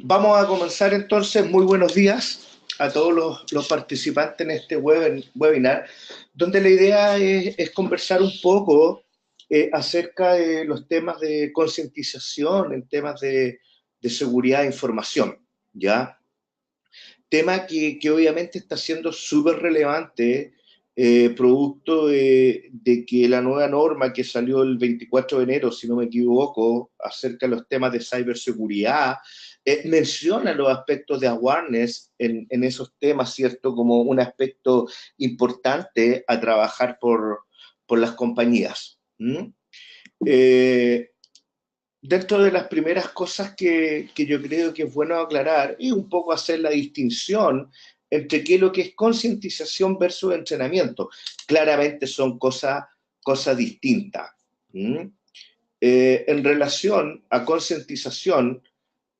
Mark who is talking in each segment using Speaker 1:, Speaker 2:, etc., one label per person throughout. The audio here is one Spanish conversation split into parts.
Speaker 1: Vamos a comenzar entonces. Muy buenos días a todos los participantes en este webinar, donde la idea es conversar un poco acerca de los temas de concientización, en temas de seguridad de información, ¿ya? Tema que obviamente está siendo súper relevante, producto de que la nueva norma que salió el 24 de enero, si no me equivoco, acerca de los temas de ciberseguridad, menciona los aspectos de awareness en esos temas, ¿cierto? Como un aspecto importante a trabajar por las compañías. Eh, Dentro de las primeras cosas que yo creo que es bueno aclarar y un poco hacer la distinción entre qué es lo que es concientización versus entrenamiento. Claramente son cosas distintas. ¿Mm? En relación a concientización,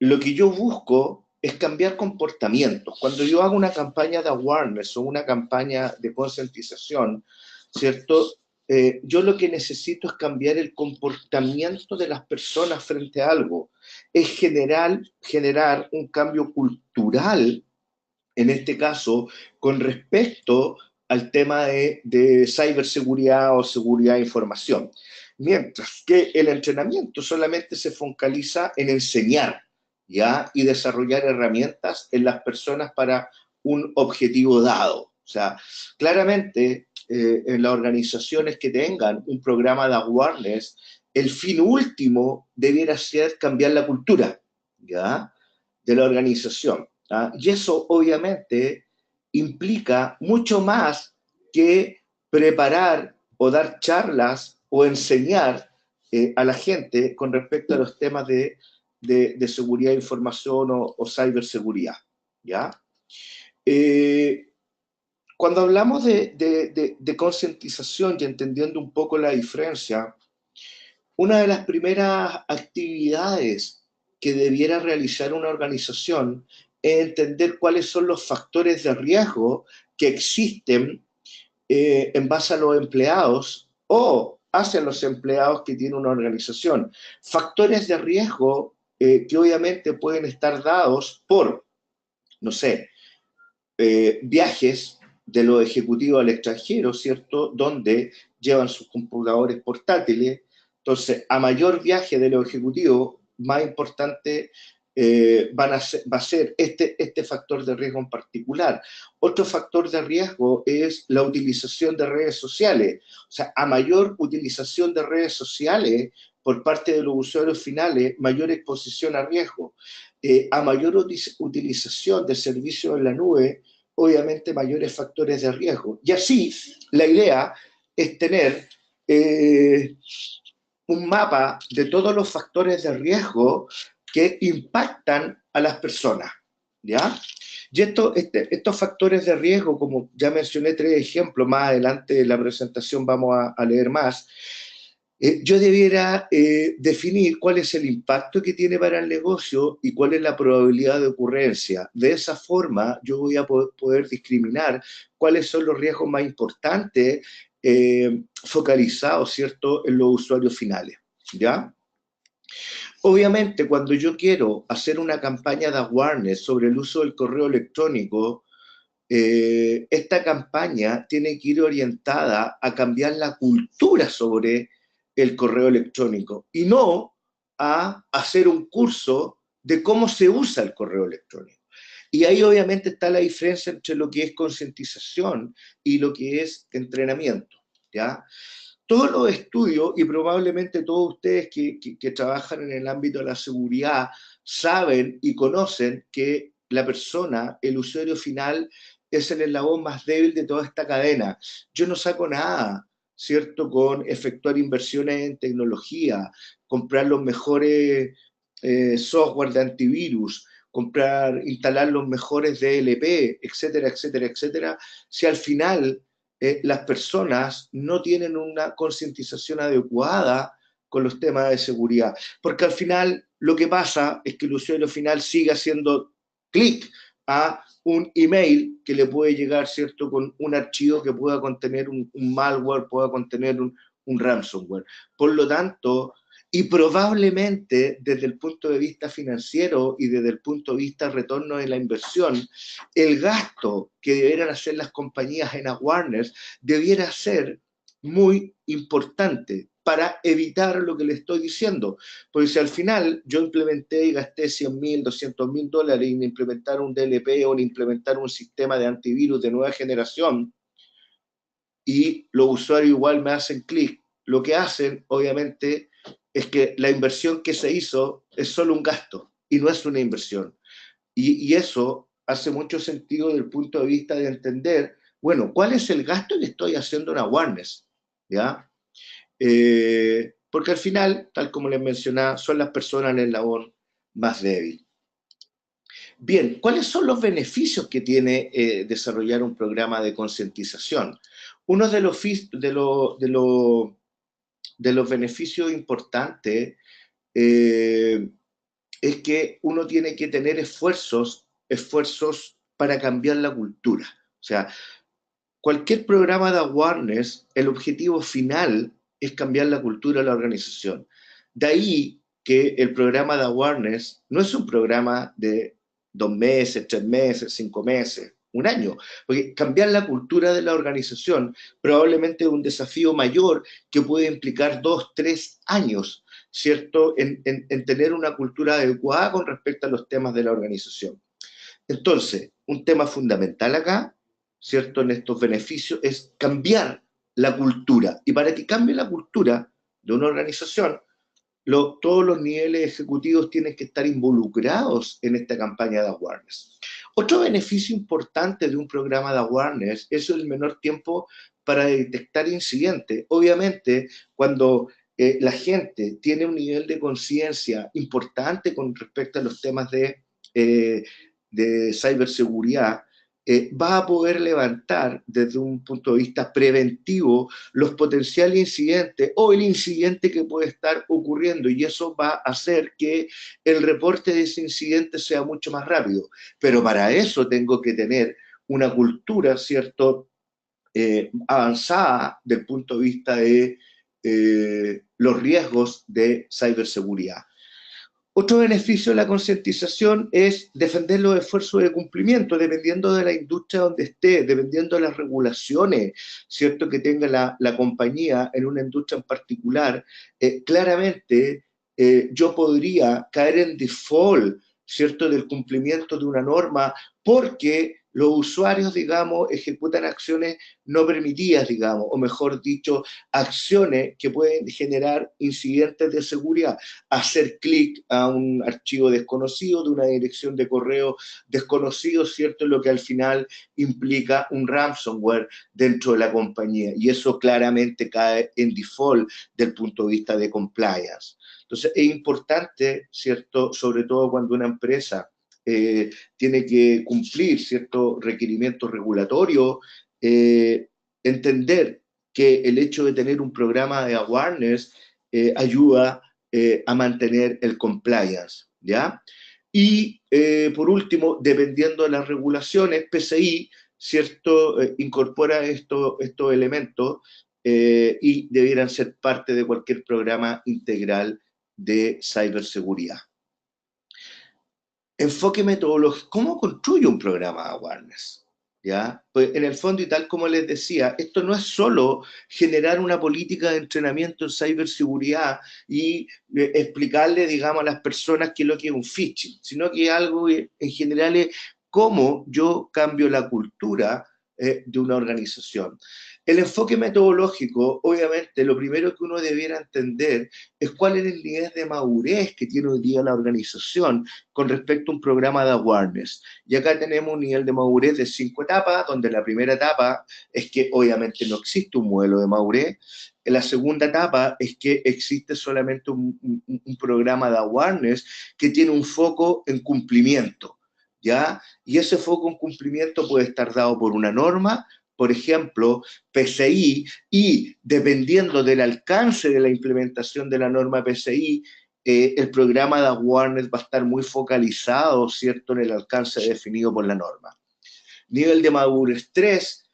Speaker 1: lo que yo busco es cambiar comportamientos. Cuando yo hago una campaña de awareness o una campaña de concientización, ¿cierto? Yo lo que necesito es cambiar el comportamiento de las personas frente a algo. Es generar un cambio cultural, en este caso, con respecto al tema de ciberseguridad o seguridad de información. Mientras que el entrenamiento solamente se focaliza en enseñar, ¿ya? Y desarrollar herramientas en las personas para un objetivo dado. O sea, claramente en las organizaciones que tengan un programa de awareness, el fin último debiera ser cambiar la cultura, ¿ya? De la organización. ¿Ah? Y eso obviamente implica mucho más que preparar o dar charlas o enseñar a la gente con respecto a los temas de seguridad de información o ciberseguridad. ¿Ya? Eh, Cuando hablamos de concientización y entendiendo un poco la diferencia, una de las primeras actividades que debiera realizar una organización es entender cuáles son los factores de riesgo que existen en base a los empleados o hacia los empleados que tiene una organización. Factores de riesgo que obviamente pueden estar dados por, no sé, viajes de los ejecutivos al extranjero, ¿cierto? Donde llevan sus computadores portátiles. Entonces, a mayor viaje de los ejecutivos, más importante va a ser este factor de riesgo en particular. Otro factor de riesgo es la utilización de redes sociales. O sea, a mayor utilización de redes sociales por parte de los usuarios finales, mayor exposición a riesgo. A mayor utilización de servicios en la nube, obviamente mayores factores de riesgo. Y así, la idea es tener un mapa de todos los factores de riesgo que impactan a las personas, ¿ya? Y estos factores de riesgo, como ya mencioné tres ejemplos, más adelante en la presentación vamos a leer más, yo debiera definir cuál es el impacto que tiene para el negocio y cuál es la probabilidad de ocurrencia. De esa forma, yo voy a poder discriminar cuáles son los riesgos más importantes focalizados, ¿cierto?, en los usuarios finales, ¿ya? Obviamente, cuando yo quiero hacer una campaña de awareness sobre el uso del correo electrónico, esta campaña tiene que ir orientada a cambiar la cultura sobre el correo electrónico y no a hacer un curso de cómo se usa el correo electrónico. Y ahí obviamente está la diferencia entre lo que es concientización y lo que es entrenamiento, ¿ya? Todos los estudios, y probablemente todos ustedes que trabajan en el ámbito de la seguridad, saben y conocen que la persona, el usuario final, es el eslabón más débil de toda esta cadena. Yo no saco nada, ¿cierto?, con efectuar inversiones en tecnología, comprar los mejores software de antivirus, instalar los mejores DLP, etcétera, etcétera, etcétera, si al final las personas no tienen una concientización adecuada con los temas de seguridad. Porque al final lo que pasa es que el usuario final sigue haciendo clic a un email que le puede llegar, ¿cierto?, con un archivo que pueda contener un malware, pueda contener un ransomware. Por lo tanto, y probablemente desde el punto de vista financiero y desde el punto de vista retorno de la inversión, el gasto que debieran hacer las compañías en awareness debiera ser muy importante para evitar lo que le estoy diciendo. Porque si al final yo implementé y gasté 100.000, 200.000 dólares en implementar un DLP o en implementar un sistema de antivirus de nueva generación y los usuarios igual me hacen clic, lo que hacen obviamente es que la inversión que se hizo es solo un gasto y no es una inversión. Y eso hace mucho sentido desde el punto de vista de entender, bueno, ¿cuál es el gasto que estoy haciendo en awareness? ¿Ya? Porque al final, tal como les mencionaba, son las personas en el labor más débil. Bien, ¿cuáles son los beneficios que tiene desarrollar un programa de concientización? Uno de los beneficios importantes es que uno tiene que tener esfuerzos para cambiar la cultura. O sea, cualquier programa de awareness, el objetivo final es cambiar la cultura de la organización. De ahí que el programa de awareness no es un programa de 2 meses, 3 meses, 5 meses, un año, porque cambiar la cultura de la organización probablemente es un desafío mayor que puede implicar 2, 3 años, ¿cierto? En tener una cultura adecuada con respecto a los temas de la organización. Entonces, un tema fundamental acá, ¿cierto? En estos beneficios es cambiar la cultura. Y para que cambie la cultura de una organización, todos los niveles ejecutivos tienen que estar involucrados en esta campaña de awareness. Otro beneficio importante de un programa de awareness es el menor tiempo para detectar incidentes. Obviamente, cuando la gente tiene un nivel de conciencia importante con respecto a los temas de ciberseguridad, va a poder levantar desde un punto de vista preventivo los potenciales incidentes o el incidente que puede estar ocurriendo, y eso va a hacer que el reporte de ese incidente sea mucho más rápido. Pero para eso tengo que tener una cultura, ¿cierto?, avanzada del punto de vista de los riesgos de ciberseguridad. Otro beneficio de la concientización es defender los esfuerzos de cumplimiento, dependiendo de la industria donde esté, dependiendo de las regulaciones, ¿cierto?, que tenga la compañía en una industria en particular. Claramente, yo podría caer en default, ¿cierto?, del cumplimiento de una norma porque los usuarios, digamos, ejecutan acciones no permitidas, digamos, o mejor dicho, acciones que pueden generar incidentes de seguridad. Hacer clic a un archivo desconocido, de una dirección de correo desconocido, ¿cierto? Lo que al final implica un ransomware dentro de la compañía. Y eso claramente cae en default del punto de vista de compliance. Entonces, es importante, ¿cierto?, sobre todo cuando una empresa tiene que cumplir ciertos requerimientos regulatorios, entender que el hecho de tener un programa de awareness ayuda a mantener el compliance, ¿ya? Y por último, dependiendo de las regulaciones, PCI, ¿cierto?, incorpora estos elementos y debieran ser parte de cualquier programa integral de ciberseguridad. Enfoque metodológico. ¿Cómo construye un programa de awareness? ¿Ya? Pues en el fondo, y tal como les decía, esto no es solo generar una política de entrenamiento en ciberseguridad y explicarle, digamos, a las personas qué es lo que es un phishing, sino que algo en general es cómo yo cambio la cultura de una organización. El enfoque metodológico, obviamente, lo primero que uno debiera entender es cuál es el nivel de madurez que tiene hoy día la organización con respecto a un programa de awareness. Y acá tenemos un nivel de madurez de 5 etapas, donde la primera etapa es que obviamente no existe un modelo de madurez. La segunda etapa es que existe solamente un programa de awareness que tiene un foco en cumplimiento, ¿ya? Y ese foco en cumplimiento puede estar dado por una norma, por ejemplo, PCI, y dependiendo del alcance de la implementación de la norma PCI, el programa de awareness va a estar muy focalizado, ¿cierto?, en el alcance definido por la norma. Nivel de madurez 3,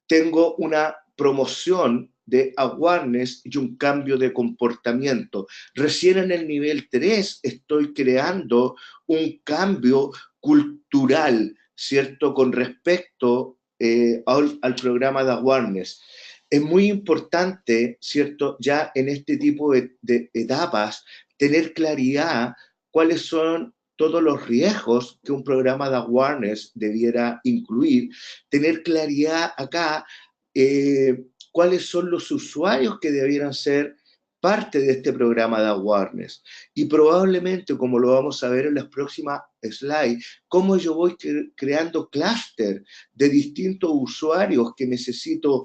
Speaker 1: tengo una promoción de awareness y un cambio de comportamiento. Recién en el nivel 3 estoy creando un cambio cultural, ¿cierto? Con respecto al programa de awareness. Es muy importante, ¿cierto? Ya en este tipo de etapas, tener claridad cuáles son todos los riesgos que un programa de awareness debiera incluir, tener claridad acá cuáles son los usuarios que debieran ser parte de este programa de awareness. Y probablemente, como lo vamos a ver en las próximas slides, cómo yo voy creando clúster de distintos usuarios que necesito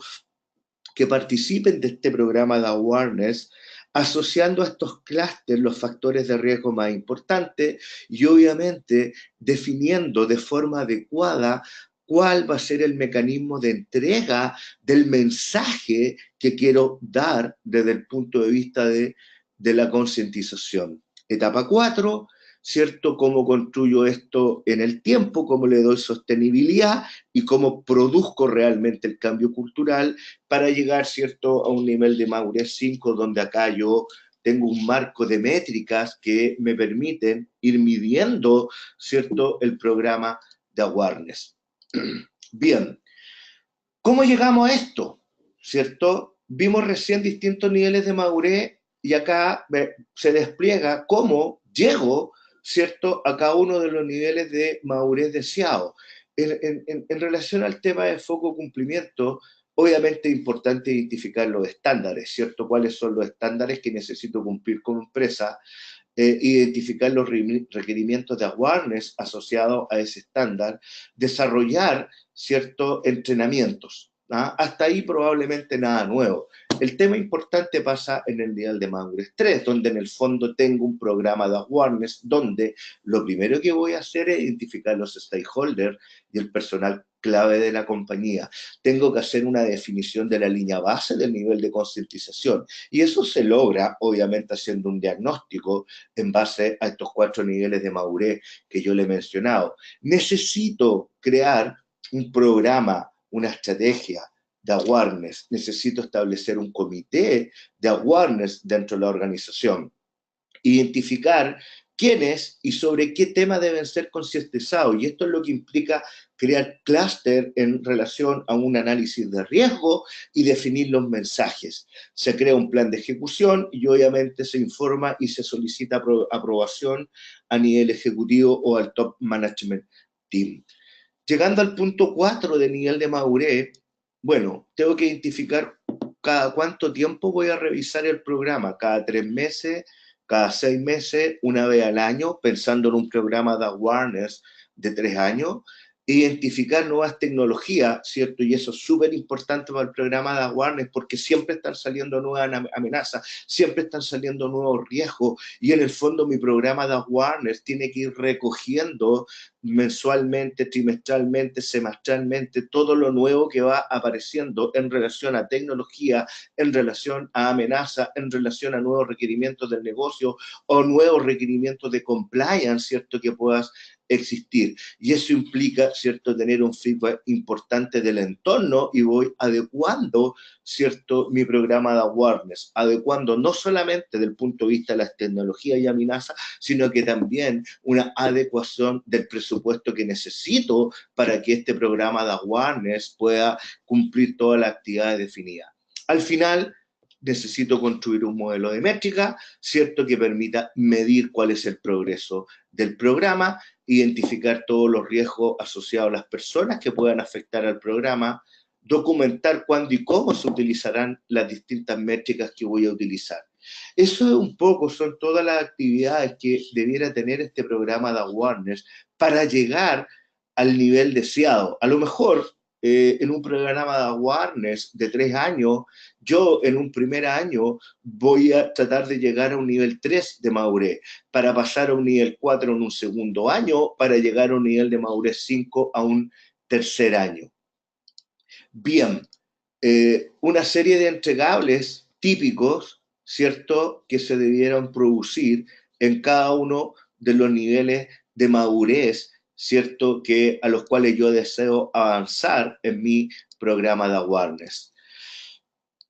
Speaker 1: que participen de este programa de awareness, asociando a estos clústeres los factores de riesgo más importantes y obviamente definiendo de forma adecuada cuál va a ser el mecanismo de entrega del mensaje que quiero dar desde el punto de vista de la concientización. Etapa 4, ¿cierto? Cómo construyo esto en el tiempo, cómo le doy sostenibilidad y cómo produzco realmente el cambio cultural para llegar, ¿cierto?, a un nivel de madurez 5, donde acá yo tengo un marco de métricas que me permiten ir midiendo, ¿cierto?, el programa de awareness. Bien, ¿cómo llegamos a esto? ¿Cierto? Vimos recién distintos niveles de madurez y acá se despliega cómo llego, ¿cierto?, a cada uno de los niveles de madurez deseados. En relación al tema de foco cumplimiento, obviamente es importante identificar los estándares, ¿cierto? ¿Cuáles son los estándares que necesito cumplir como empresa? Identificar los requerimientos de awareness asociados a ese estándar, desarrollar ciertos entrenamientos. ¿Ah? Hasta ahí probablemente nada nuevo. El tema importante pasa en el nivel de madurez 3, donde en el fondo tengo un programa de awareness, donde lo primero que voy a hacer es identificar los stakeholders y el personal clave de la compañía. Tengo que hacer una definición de la línea base del nivel de concientización. Y eso se logra, obviamente, haciendo un diagnóstico en base a estos 4 niveles de madurez que yo le he mencionado. Necesito crear un programa, una estrategia de awareness, necesito establecer un comité de awareness dentro de la organización, identificar quiénes y sobre qué temas deben ser concientizados. Y esto es lo que implica crear clúster en relación a un análisis de riesgo y definir los mensajes. Se crea un plan de ejecución y obviamente se informa y se solicita aprobación a nivel ejecutivo o al top management team. Llegando al punto 4 de nivel de madurez, bueno, tengo que identificar cada cuánto tiempo voy a revisar el programa, cada 3 meses, cada 6 meses, una vez al año, pensando en un programa de awareness de 3 años, identificar nuevas tecnologías, ¿cierto? Y eso es súper importante para el programa de awareness porque siempre están saliendo nuevas amenazas, siempre están saliendo nuevos riesgos y en el fondo mi programa de awareness tiene que ir recogiendo mensualmente, trimestralmente, semestralmente, todo lo nuevo que va apareciendo en relación a tecnología, en relación a amenazas, en relación a nuevos requerimientos del negocio o nuevos requerimientos de compliance, ¿cierto?, que puedas existir. Y eso implica, ¿cierto?, tener un feedback importante del entorno y voy adecuando, ¿cierto?, mi programa de awareness, adecuando no solamente desde el punto de vista de las tecnologías y amenazas, sino que también una adecuación del presupuesto que necesito para que este programa de awareness pueda cumplir todas las actividades definidas. Al final, necesito construir un modelo de métrica, ¿cierto?, que permita medir cuál es el progreso del programa, identificar todos los riesgos asociados a las personas que puedan afectar al programa, documentar cuándo y cómo se utilizarán las distintas métricas que voy a utilizar. Eso es un poco, son todas las actividades que debiera tener este programa de awareness para llegar al nivel deseado. A lo mejor en un programa de awareness de 3 años, yo en un primer año voy a tratar de llegar a un nivel 3 de madurez, para pasar a un nivel 4 en un segundo año, para llegar a un nivel de madurez 5 a un tercer año. Bien, una serie de entregables típicos, ¿cierto?, que se debieran producir en cada uno de los niveles de madurez, ¿cierto?, que a los cuales yo deseo avanzar en mi programa de awareness.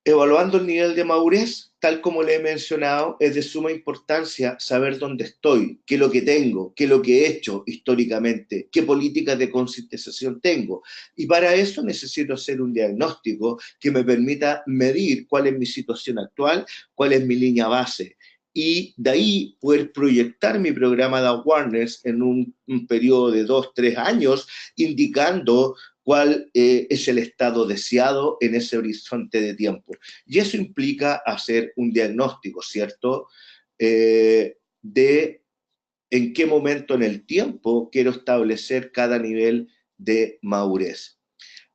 Speaker 1: Evaluando el nivel de madurez, tal como le he mencionado, es de suma importancia saber dónde estoy, qué es lo que tengo, qué es lo que he hecho históricamente, qué políticas de concientización tengo. Y para eso necesito hacer un diagnóstico que me permita medir cuál es mi situación actual, cuál es mi línea base. Y de ahí poder proyectar mi programa de awareness en un periodo de 2, 3 años, indicando cuál es el estado deseado en ese horizonte de tiempo. Y eso implica hacer un diagnóstico, ¿cierto? De en qué momento en el tiempo quiero establecer cada nivel de madurez.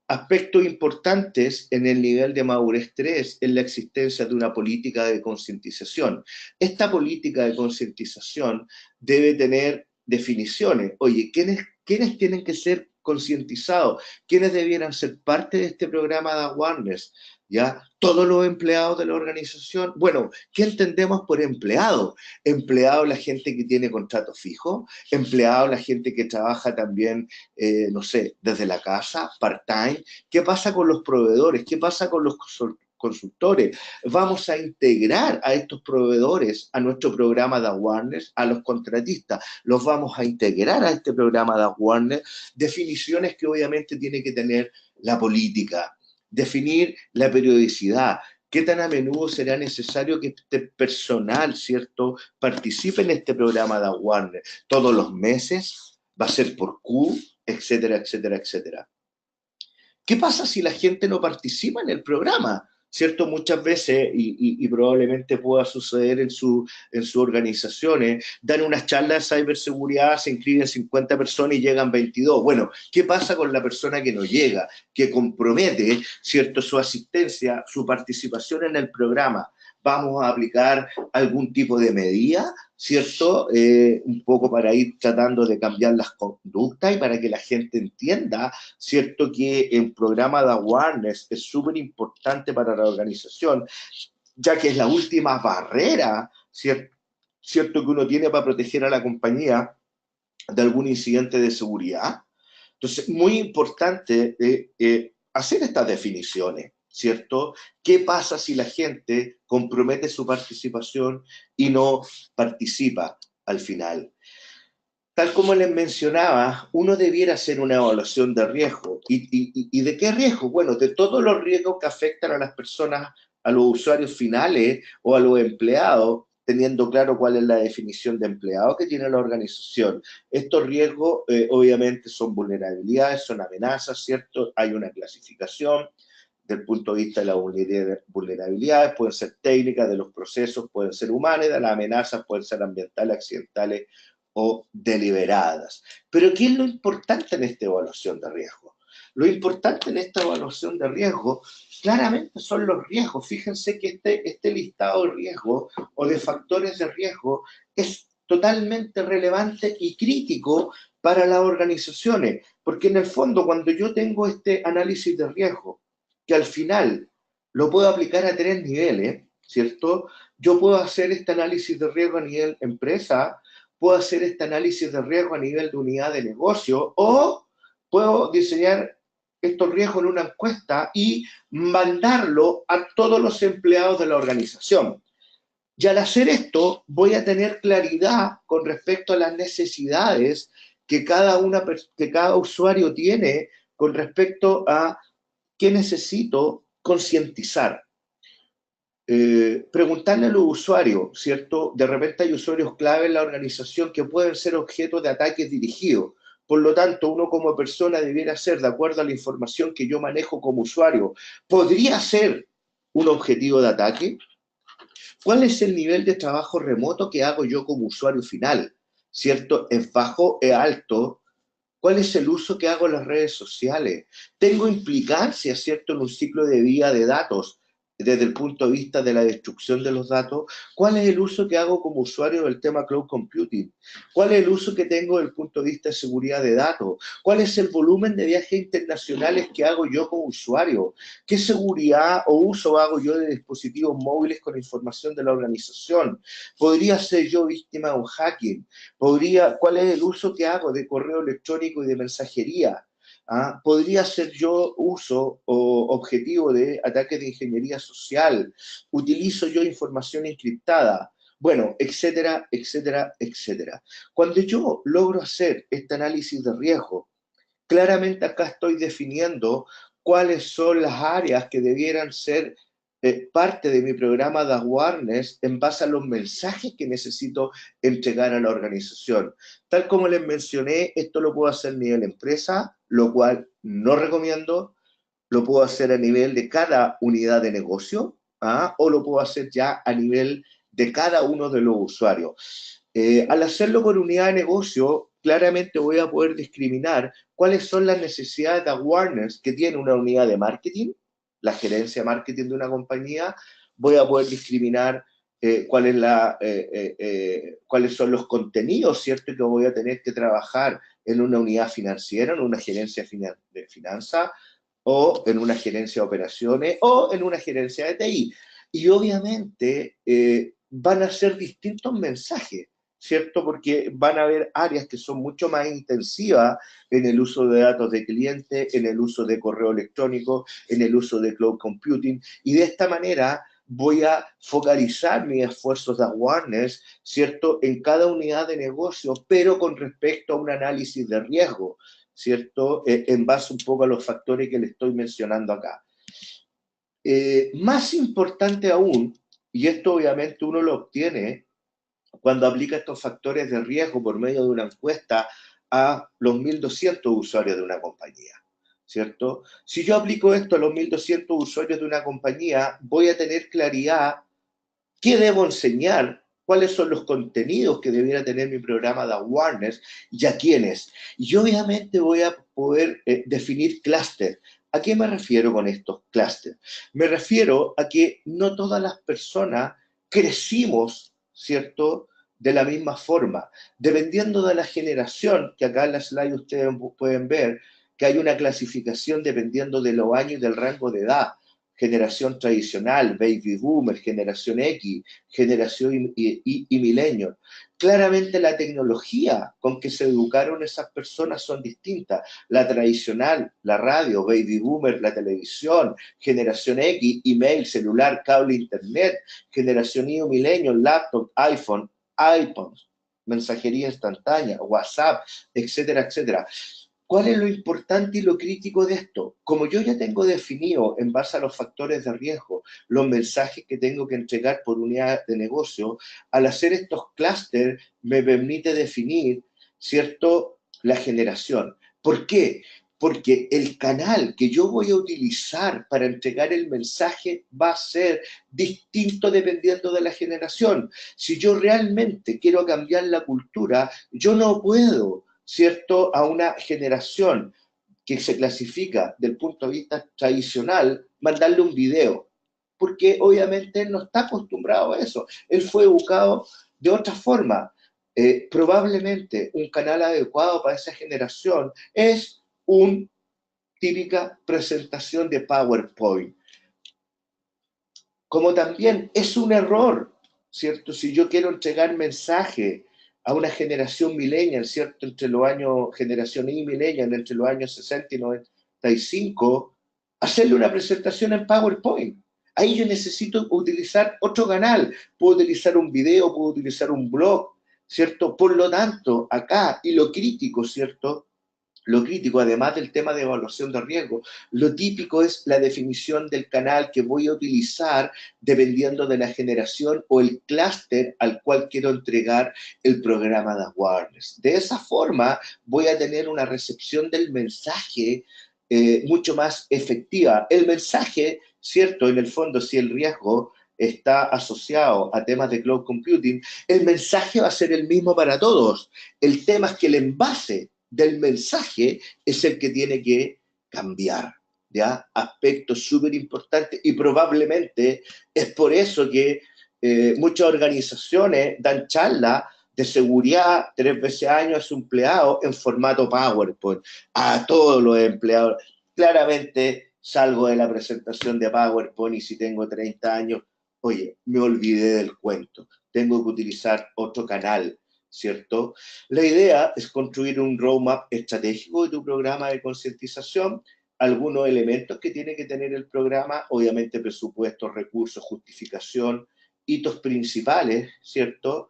Speaker 1: Aspectos importantes en el nivel de madurez 3 es la existencia de una política de concientización. Esta política de concientización debe tener definiciones. Oye, ¿quiénes tienen que ser concientizados? ¿Quiénes debieran ser parte de este programa de awareness? ¿Ya? Todos los empleados de la organización. Bueno, ¿qué entendemos por empleado? Empleado la gente que tiene contrato fijo, empleado la gente que trabaja también no sé, desde la casa, part-time. ¿Qué pasa con los proveedores? ¿Qué pasa con los consultores? Vamos a integrar a estos proveedores a nuestro programa de awareness, a los contratistas, los vamos a integrar a este programa de awareness, definiciones que obviamente tiene que tener la política, definir la periodicidad, qué tan a menudo será necesario que este personal, ¿cierto?, participe en este programa de awareness, todos los meses, va a ser por Q, etcétera, etcétera, etcétera. ¿Qué pasa si la gente no participa en el programa? ¿Cierto? Muchas veces, y probablemente pueda suceder en sus organizaciones, dan unas charlas de ciberseguridad, se inscriben 50 personas y llegan 22. Bueno, ¿qué pasa con la persona que no llega, que compromete, ¿cierto?, su asistencia, su participación en el programa? Vamos a aplicar algún tipo de medida, ¿cierto? Un poco para ir tratando de cambiar las conductas y para que la gente entienda, ¿cierto?, que el programa de awareness es súper importante para la organización, ya que es la última barrera, ¿cierto?, que uno tiene para proteger a la compañía de algún incidente de seguridad. Entonces, muy importante hacer estas definiciones, ¿cierto? ¿Qué pasa si la gente compromete su participación y no participa al final? Tal como les mencionaba, uno debiera hacer una evaluación de riesgo. ¿Y de qué riesgo? Bueno, de todos los riesgos que afectan a las personas, a los usuarios finales o a los empleados, teniendo claro cuál es la definición de empleado que tiene la organización. Estos riesgos, obviamente, son vulnerabilidades, son amenazas, ¿cierto? Hay una clasificación del punto de vista de las vulnerabilidades, pueden ser técnicas, de los procesos, pueden ser humanas, de las amenazas, pueden ser ambientales, accidentales o deliberadas. Pero ¿qué es lo importante en esta evaluación de riesgo? Lo importante en esta evaluación de riesgo claramente son los riesgos. Fíjense que este listado de riesgos o de factores de riesgo es totalmente relevante y crítico para las organizaciones, porque en el fondo cuando yo tengo este análisis de riesgo, que al final lo puedo aplicar a 3 niveles, ¿cierto? Yo puedo hacer este análisis de riesgo a nivel empresa, puedo hacer este análisis de riesgo a nivel de unidad de negocio o puedo diseñar estos riesgos en una encuesta y mandarlo a todos los empleados de la organización. Y al hacer esto, voy a tener claridad con respecto a las necesidades que cada usuario tiene con respecto a qué necesito concientizar. Preguntarle a los usuarios, ¿cierto? De repente hay usuarios clave en la organización que pueden ser objeto de ataques dirigidos. Por lo tanto, uno como persona debiera ser, de acuerdo a la información que yo manejo como usuario, ¿podría ser un objetivo de ataque? ¿Cuál es el nivel de trabajo remoto que hago yo como usuario final? ¿Cierto? ¿Es bajo? ¿Es alto? ¿Cuál es el uso que hago en las redes sociales? ¿Tengo implicancia, cierto, en un ciclo de vida de datos desde el punto de vista de la destrucción de los datos? ¿Cuál es el uso que hago como usuario del tema cloud computing? ¿Cuál es el uso que tengo desde el punto de vista de seguridad de datos? ¿Cuál es el volumen de viajes internacionales que hago yo como usuario? ¿Qué seguridad o uso hago yo de dispositivos móviles con información de la organización? ¿Podría ser yo víctima de un hacking? ¿Cuál es el uso que hago de correo electrónico y de mensajería? ¿Podría ser yo uso o objetivo de ataques de ingeniería social? ¿Utilizo yo información encriptada? Bueno, etcétera, etcétera, etcétera. Cuando yo logro hacer este análisis de riesgo, claramente acá estoy definiendo cuáles son las áreas que debieran ser parte de mi programa de awareness en base a los mensajes que necesito entregar a la organización. Tal como les mencioné, esto lo puedo hacer a nivel empresa, lo cual no recomiendo. Lo puedo hacer a nivel de cada unidad de negocio, o lo puedo hacer ya a nivel de cada uno de los usuarios. Al hacerlo por unidad de negocio, claramente voy a poder discriminar cuáles son las necesidades de awareness que tiene una unidad de marketing, la gerencia de marketing de una compañía. Voy a poder discriminar cuáles son los contenidos, ¿cierto?, que voy a tener que trabajar en una unidad financiera, en una gerencia de finanzas, o en una gerencia de operaciones, o en una gerencia de TI. Y obviamente van a ser distintos mensajes, ¿cierto? Porque van a haber áreas que son mucho más intensivas en el uso de datos de cliente, en el uso de correo electrónico, en el uso de cloud computing, y de esta manera voy a focalizar mis esfuerzos de awareness, ¿cierto?, en cada unidad de negocio, pero con respecto a un análisis de riesgo, ¿cierto?, en base un poco a los factores que le estoy mencionando acá. Más importante aún, y esto obviamente uno lo obtiene cuando aplica estos factores de riesgo por medio de una encuesta a los 1.200 usuarios de una compañía, ¿cierto? Si yo aplico esto a los 1.200 usuarios de una compañía, voy a tener claridad qué debo enseñar, cuáles son los contenidos que debiera tener mi programa de awareness y a quiénes. Y obviamente voy a poder definir clústeres. ¿A qué me refiero con estos clústeres? Me refiero a que no todas las personas crecimos, ¿cierto?, de la misma forma. Dependiendo de la generación, que acá en la slide ustedes pueden ver, que hay una clasificación dependiendo de los años y del rango de edad. Generación tradicional, baby boomer, generación X, generación y milenio. Claramente la tecnología con que se educaron esas personas son distintas. La tradicional, la radio, baby boomer, la televisión, generación X, email, celular, cable, internet, generación Y, milenio, laptop, iPhone, iPods, mensajería instantánea, WhatsApp, etcétera, etcétera. ¿Cuál es lo importante y lo crítico de esto? Como yo ya tengo definido, en base a los factores de riesgo, los mensajes que tengo que entregar por unidad de negocio, al hacer estos clústeres me permite definir, ¿cierto?, la generación. ¿Por qué? Porque el canal que yo voy a utilizar para entregar el mensaje va a ser distinto dependiendo de la generación. Si yo realmente quiero cambiar la cultura, yo no puedo, ¿cierto?, a una generación que se clasifica del punto de vista tradicional, mandarle un video, porque obviamente él no está acostumbrado a eso, él fue educado de otra forma. Probablemente un canal adecuado para esa generación es una típica presentación de PowerPoint. Como también es un error, ¿cierto? Si yo quiero entregar mensaje a una generación millennial, ¿cierto?, entre los años, generación Y millennial, entre los años 60 y 95, hacerle una presentación en PowerPoint. Ahí yo necesito utilizar otro canal, puedo utilizar un video, puedo utilizar un blog, ¿cierto? Por lo tanto, acá, y lo crítico, ¿cierto?, lo crítico, además del tema de evaluación de riesgo, lo típico es la definición del canal que voy a utilizar dependiendo de la generación o el clúster al cual quiero entregar el programa de awareness. De esa forma voy a tener una recepción del mensaje mucho más efectiva. El mensaje, ¿cierto? En el fondo, si el riesgo está asociado a temas de cloud computing, el mensaje va a ser el mismo para todos. El tema es que el envase del mensaje es el que tiene que cambiar, ¿ya? Aspecto súper importante, y probablemente es por eso que muchas organizaciones dan charlas de seguridad 3 veces al año a su empleado en formato PowerPoint, a todos los empleados. Claramente salgo de la presentación de PowerPoint y si tengo 30 años, oye, me olvidé del cuento, tengo que utilizar otro canal, ¿cierto? La idea es construir un roadmap estratégico de tu programa de concientización, algunos elementos que tiene que tener el programa, obviamente presupuesto, recursos, justificación, hitos principales, ¿cierto?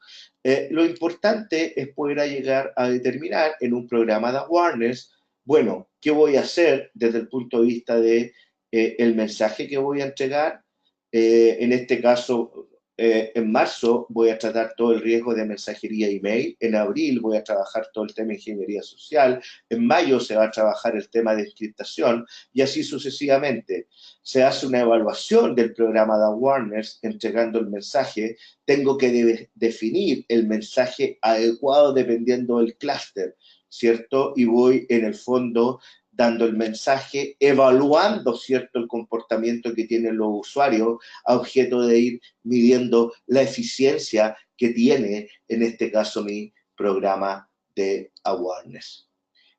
Speaker 1: Lo importante es poder llegar a determinar en un programa de awareness, bueno, ¿qué voy a hacer desde el punto de vista de el mensaje que voy a entregar? En este caso, en marzo voy a tratar todo el riesgo de mensajería email, en abril voy a trabajar todo el tema de ingeniería social, en mayo se va a trabajar el tema de encriptación y así sucesivamente. Se hace una evaluación del programa de awareness entregando el mensaje, tengo que definir el mensaje adecuado dependiendo del clúster, ¿cierto? Y voy en el fondo dando el mensaje, evaluando, ¿cierto?, el comportamiento que tienen los usuarios a objeto de ir midiendo la eficiencia que tiene, en este caso, mi programa de awareness.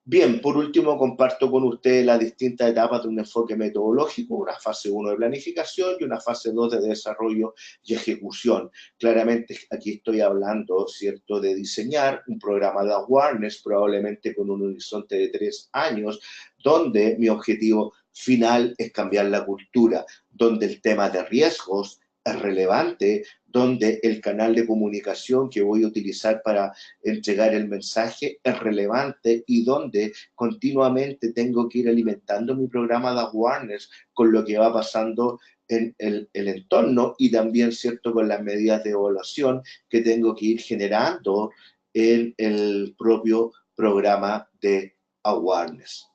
Speaker 1: Bien, por último, comparto con ustedes las distintas etapas de un enfoque metodológico, una fase 1 de planificación y una fase 2 de desarrollo y ejecución. Claramente aquí estoy hablando, ¿cierto?, de diseñar un programa de awareness, probablemente con un horizonte de 3 años, donde mi objetivo final es cambiar la cultura, donde el tema de riesgos es relevante, donde el canal de comunicación que voy a utilizar para entregar el mensaje es relevante y donde continuamente tengo que ir alimentando mi programa de awareness con lo que va pasando en el entorno y también, ¿cierto?, con las medidas de evaluación que tengo que ir generando en el propio programa de awareness.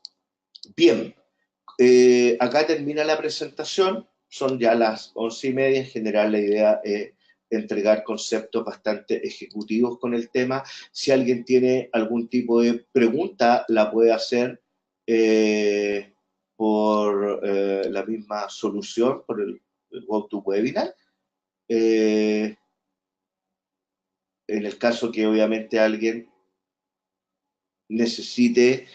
Speaker 1: Bien, acá termina la presentación, son ya las 11:30, en general la idea es entregar conceptos bastante ejecutivos con el tema. Si alguien tiene algún tipo de pregunta, la puede hacer por la misma solución, por el GoToWebinar. En el caso que obviamente alguien necesite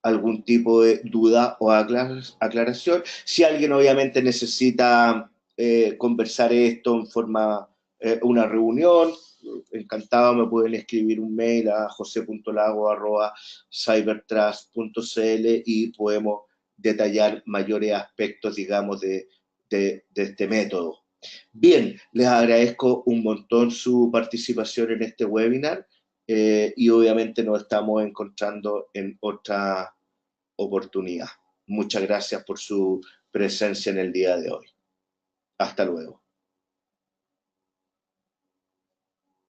Speaker 1: algún tipo de duda o aclaración. Si alguien obviamente necesita conversar esto en forma, una reunión, encantado, me pueden escribir un mail a jose.lago@cybertrust.cl y podemos detallar mayores aspectos, digamos, de este método. Bien, les agradezco un montón su participación en este webinar y obviamente nos estamos encontrando en otra oportunidad. Muchas gracias por su presencia en el día de hoy. Hasta luego.